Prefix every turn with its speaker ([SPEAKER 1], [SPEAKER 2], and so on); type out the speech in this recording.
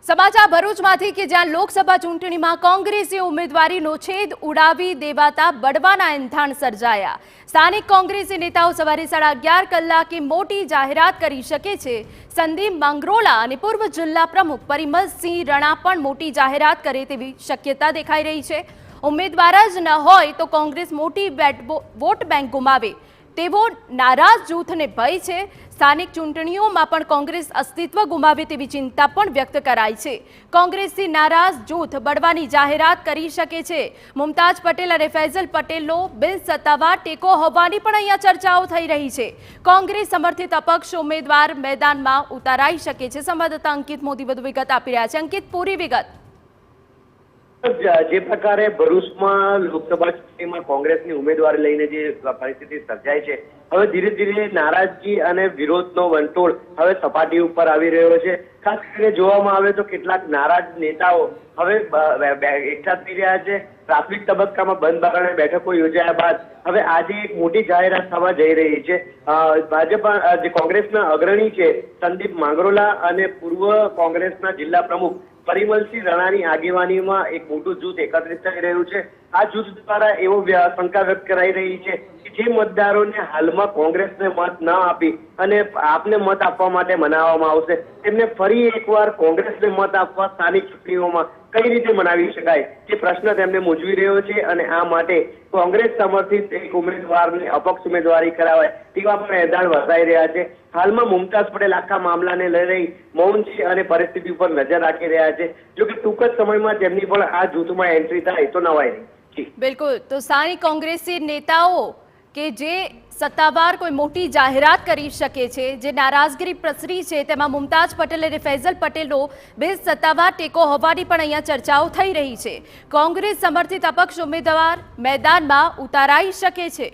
[SPEAKER 1] સમાચાર ભરૂચમાંથી કે જ્યાં લોકસભા ચૂંટણીમાં કોંગ્રેસી ઉમેદવારીનો છેદ ઉડાવી દેવાતા બળવાના એંધાણ સર્જાયા। સ્થાનિક કોંગ્રેસી નેતાઓ સવારે 11:30 કલાકે મોટી જાહેરાત કરી શકે છે। સંદીપ માંગરોલા અને પૂર્વ જિલ્લા પ્રમુખ પરિમલસિંહ રણા પણ મોટી જાહેરાત કરે તેવી શક્યતા દેખાઈ રહી છે। ઉમેદવાર જ ન હોય તો કોંગ્રેસ મોટી વોટ બેંક ગુમાવે તેવો નારાજ જૂથને ભય છે। સ્થાનિક ચૂંટણીઓમાં પણ કોંગ્રેસ અસ્તિત્વ ગુમાવે તેવી ચિંતા પણ વ્યક્ત કરાઈ છે। કોંગ્રેસથી નારાજ જૂથ બળવાની જાહેરાત કરી શકે છે। મુમતાજ પટેલ અને ફૈઝલ પટેલનો બિલ સત્તાવાર ટેકો હોવાની પણ અહીંયા ચર્ચાઓ થઈ રહી છે। કોંગ્રેસ સમર્થિત અપક્ષ ઉમેદવાર મેદાનમાં ઉતારાઈ શકે છે। સંવાદદાતા અંકિત મોદી વધુ વિગત આપી રહ્યા છે। અંકિત, પૂરી વિગત।
[SPEAKER 2] જે પ્રકારે ભરૂચમાં લોકસભા ચૂંટણીમાં કોંગ્રેસની ઉમેદવારી લઈને જે પરિસ્થિતિ સર્જાય છે, હવે ધીરે ધીરે નારાજગી અને વિરોધનો વંટોળ હવે સપાટી ઉપર આવી રહ્યો છે। ખાસ કરીને જોવામાં આવે તો કેટલાક નારાજ નેતાઓ હવે એકઠા થઈ રહ્યા છે। પ્રાથમિક તબક્કામાં બંધ બારણે બેઠકો યોજાયા બાદ હવે આજે એક મોટી જાહેરાત થવા જઈ રહી છે। ભાજપ જે કોંગ્રેસના અગ્રણી છે સંદીપ માંગરોલા અને પૂર્વ કોંગ્રેસના જિલ્લા પ્રમુખ પરિમલસિંહ રણાની આગેવાનીમાં એક મોટું જૂથ એકત્રિત થઈ રહ્યું છે। આ જૂથ દ્વારા એવો શંકા વ્યક્ત કરાઈ રહી છે કે જે મતદારોને હાલમાં કોંગ્રેસને મત ન આપી અને આપને મત આપવા માટે મનાવવામાં આવશે, તેમને ફરી એકવાર કોંગ્રેસને મત આપવા સ્થાનિક ચૂંટણીઓમાં કઈ રીતે મનાવી શકાય તે પ્રશ્ન તેમને મૂંઝવી રહ્યો છે અને આ માટે કોંગ્રેસ સમર્થિત એક ઉમેદવારને અપક્ષ ઉમેદવારી કરાવાય તેવા પણ એંધાણ વર્તાઈ રહ્યા છે। હાલમાં મુમતાજ પટેલ આખા મામલાને લઈ મૌન છે અને પરિસ્થિતિ ઉપર નજર રાખી રહ્યા છે। જો કે ટૂંક જ સમયમાં તેમની પણ આ જૂથમાં એન્ટ્રી થાય તો નવાય નહીં।
[SPEAKER 1] બિલકુલ, તો સ્થાનિક કોંગ્રેસી નેતાઓ કે જે સત્તાવાર કોઈ મોટી જાહેરાત કરી શકે છે, જે નારાજગી પ્રસરી છે, તેમાં મુમતાજ પટેલ અને ફૈઝલ પટેલનો બે સત્તાવાર ટેકો હોવાની પણ અહીંયા ચર્ચાઓ થઈ રહી છે। કોંગ્રેસ સમર્થિત અપક્ષ ઉમેદવાર મેદાનમાં ઉતારાઈ શકે છે।